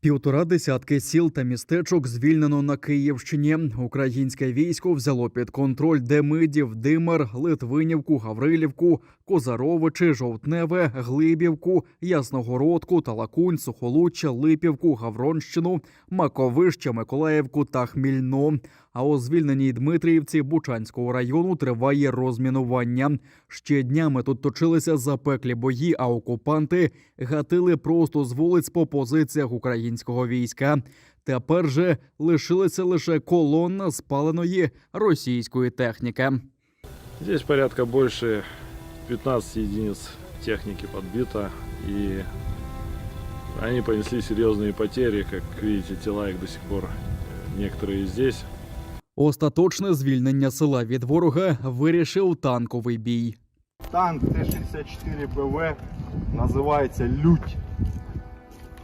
Півтора десятки сіл та містечок звільнено на Київщині. Українське військо взяло під контроль Демидів, Димир, Литвинівку, Гаврилівку, Козаровичі, Жовтневе, Глибівку, Ясногородку, Талакунь, Сухолуччя, Липівку, Гавронщину, Маковище, Миколаївку та Хмільну. А у звільненій Дмитріївці Бучанського району триває розмінування. Ще днями тут точилися запеклі бої, а окупанти гатили просто з вулиць по позиціях українського війська. Тепер же лишилася лише колона спаленої російської техніки. Здесь порядка больше 15 единиц техники подбито, и они понесли серьезные потери. Как видите, тела их до сих пор некоторые здесь. Остаточне звільнення села від ворога вирішив танковий бій. Танк Т-64 БВ називається «Лють»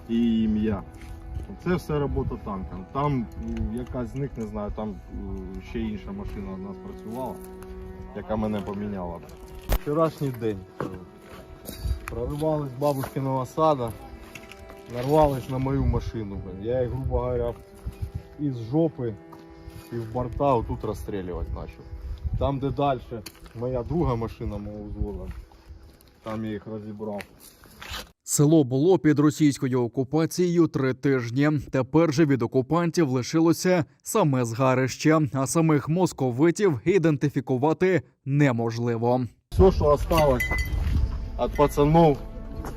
і ім'я. Це все робота танка. Там якась з них, не знаю, там ще інша машина в нас працювала, яка мене поміняла. Вчорашній день. Проривались з бабушкиного сада, нарвались на мою машину. Я їх, грубо говоря, із жопи і в борта отут розстрілювати почав. Там, де далі моя друга машина мого взводу, там я їх розібрав. Село було під російською окупацією 3 тижні. Тепер же від окупантів лишилося саме згарище, а самих московитів ідентифікувати неможливо. Все, що залишилось від пацанів,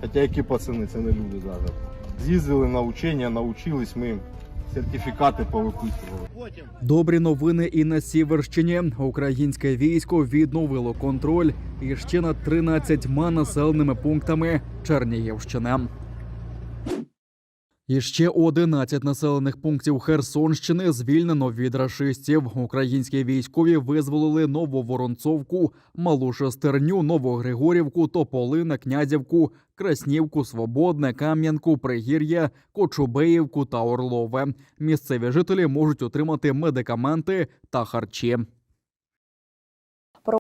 хоча які пацани, це не люди зараз. З'їздили на учення, навчились, ми сертифікати повиписували. Добрі новини і на Сіверщині. Українське військо відновило контроль іще над 13 населеними пунктами Чернігівщини. І ще 11 населених пунктів Херсонщини звільнено від рашистів. Українські військові визволили Нововоронцовку, Малу Шестерню, Новогригорівку, Тополине, Князівку, Краснівку, Свободне, Кам'янку, Пригір'я, Кочубеївку та Орлове. Місцеві жителі можуть отримати медикаменти та харчі.